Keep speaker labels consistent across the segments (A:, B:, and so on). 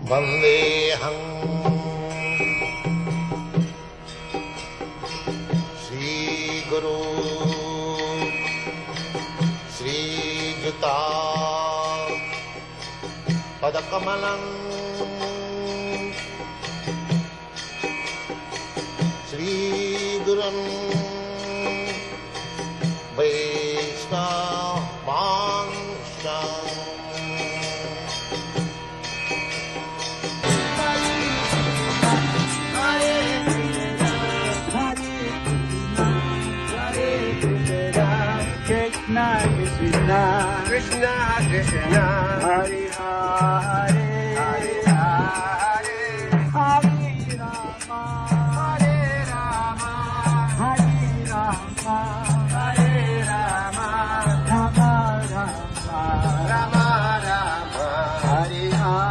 A: Vandeham Shri Guru Shri Juta Padakamalam Shri Gurum Vaishnavansam
B: Krishna Krishna Krishna Krishna Hare Hare Hare Hare Hare Rama Hare Rama Hare Rama Hare Rama Rama Rama Rama Rama Hare Hare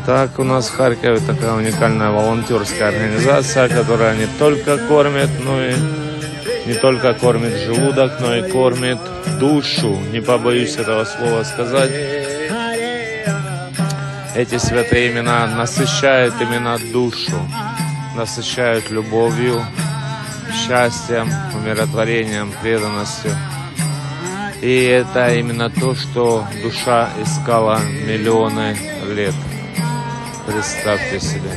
C: Так, у нас в Харькове такая уникальная волонтерская организация, которая не только кормит, но и не только кормит желудок, но и кормит душу. Не побоюсь этого слова сказать. Эти святые имена насыщают именно душу, насыщают любовью, счастьем, умиротворением, преданностью. И это именно то, что душа искала миллионы лет. Представьте себе.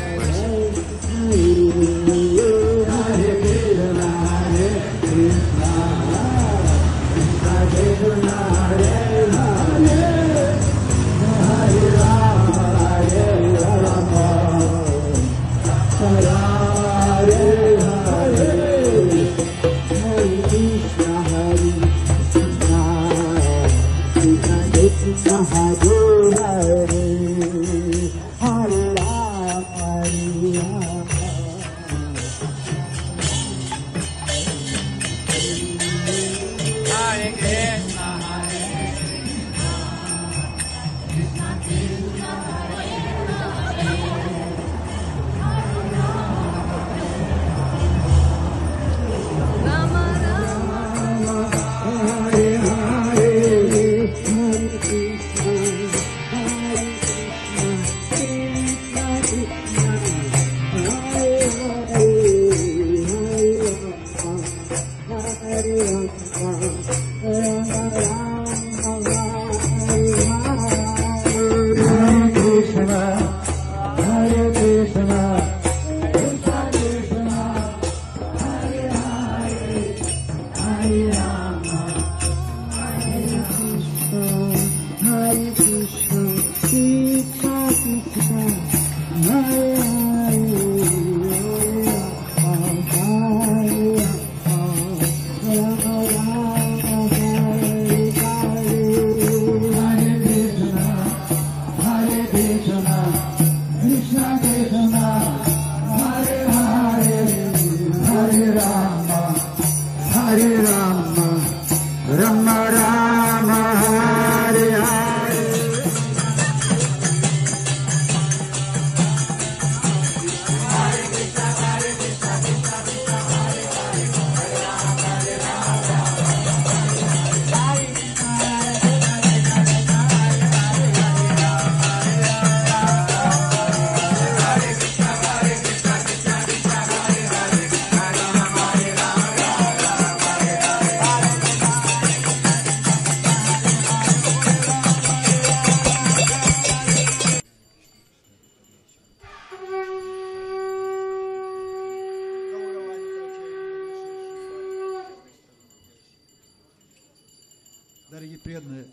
B: Дорогие преданные,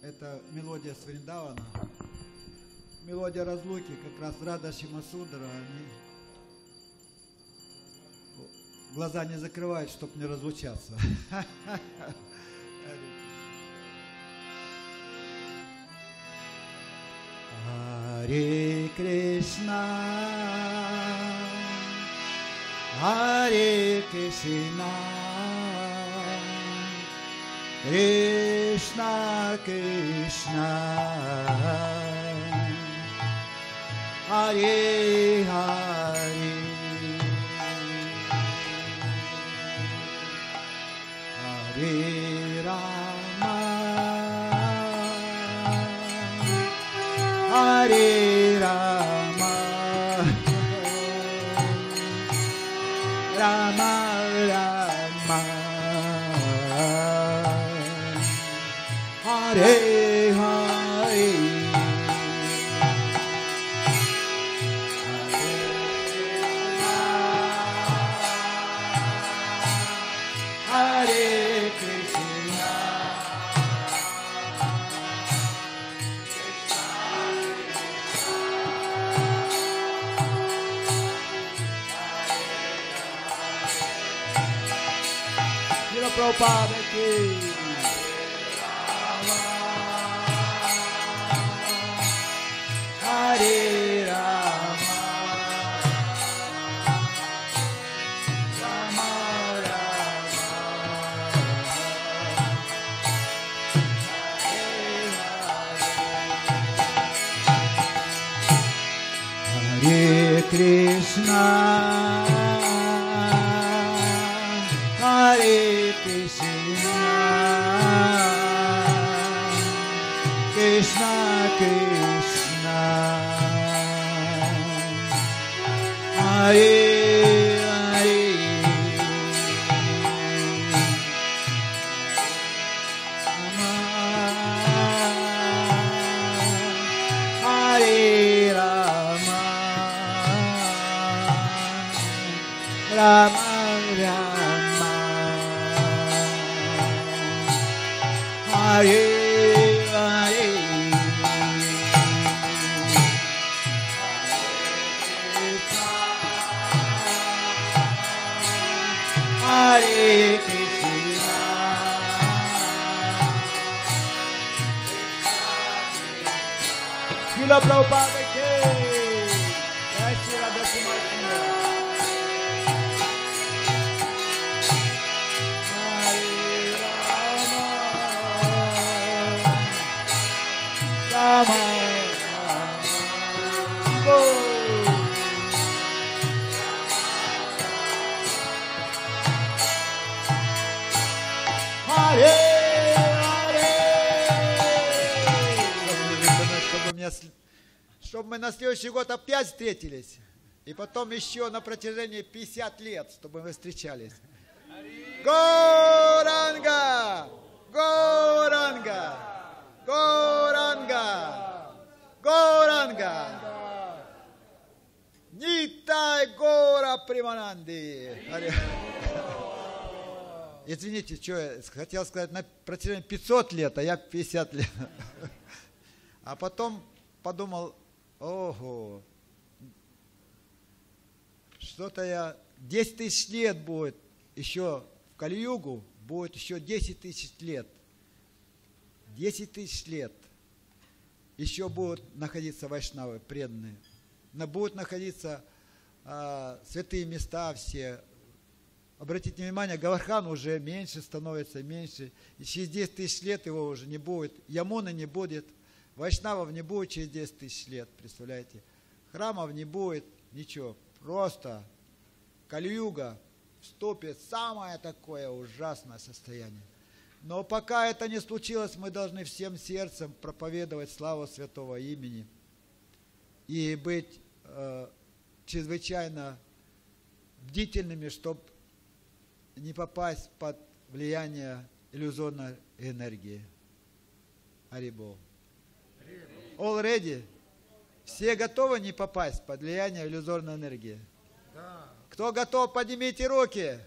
B: это мелодия с Вриндавана. Мелодия разлуки, как раз Рада Шимасудра, они глаза не закрывают, чтобы не разлучаться. Харе Кришна, Харе Кришна, Кришна Кришна, Харе Харе, Харе Рама, Харе Рама, Рама Рама, Hare Hare, Hare Krishna, Srila Prabhupada ki Hare Rama, Rama Rama, Hare Krishna, Hare Krishna, Krishna Krishna, Hare Hare, Hare Rama, Rama Rama, Hare Hare, Hare Krishna, Srila Prabhupada ki Jai Shri Radha Kumar Sundar. Rama Rama, Hare Hare, чтобы мы на следующий год опять встретились, и потом еще на протяжении 50 лет, чтобы мы встречались. Горанга, Горанга, Горанга, Горанга, Нитай Гора Примананди. Извините, что я хотел сказать на протяжении 500 лет, а я 50 лет. А потом подумал, ого, что-то я 10 тысяч лет будет еще в Кали-югу, будет еще 10 тысяч лет. 10 тысяч лет еще будут находиться вайшнавы, преданные. Будут находиться святые места все. Обратите внимание, Говардхан уже меньше становится, меньше. И через 10 тысяч лет его уже не будет. Ямуны не будет. Вайшнавов не будет через 10 тысяч лет, представляете. Храмов не будет, ничего. Просто Кали-юга вступит в самое такое ужасное состояние. Но пока это не случилось, мы должны всем сердцем проповедовать славу святого имени и быть чрезвычайно бдительными, чтобы не попасть под влияние иллюзорной энергии. Харибол. All ready? Все готовы не попасть под влияние иллюзорной энергии? Да. Кто готов, поднимите руки.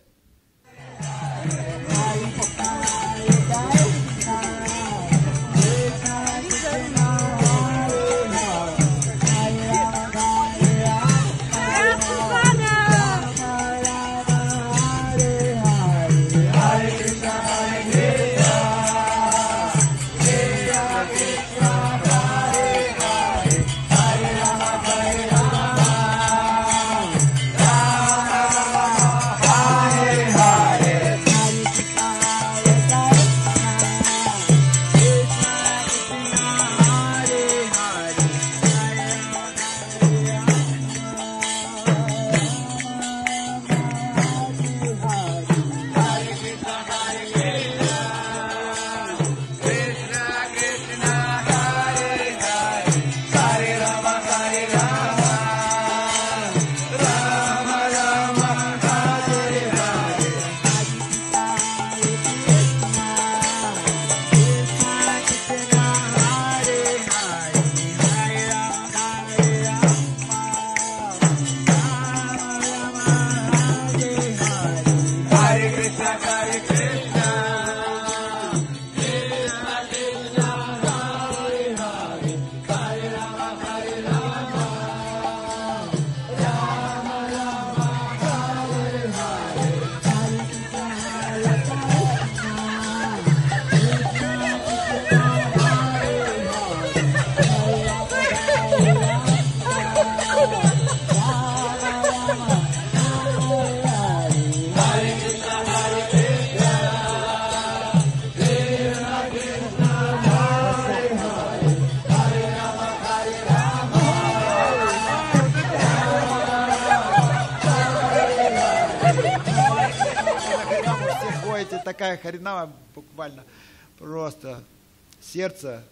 B: На харинаму все ходите, такая харинама буквально просто сердце.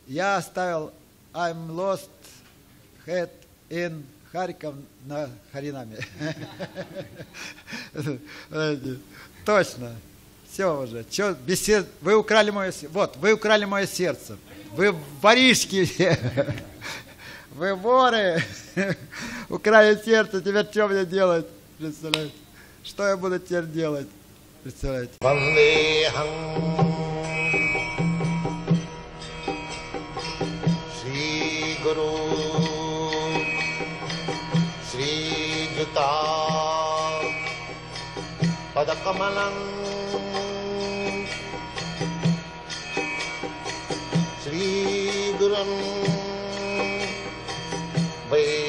B: Я оставил I'm lost head in Харьков на харинаме. Точно. Все уже. Че, бесед... Вы украли мое сердце. Вот, вы украли мое сердце. Вы воришки все. Вы воры. Украли сердце. Теперь что мне делать? Представляете? Что я буду теперь делать? Представляете?
A: Вандехам Шри Гуру Шри Юта Падакамалам Шри Гурам Вай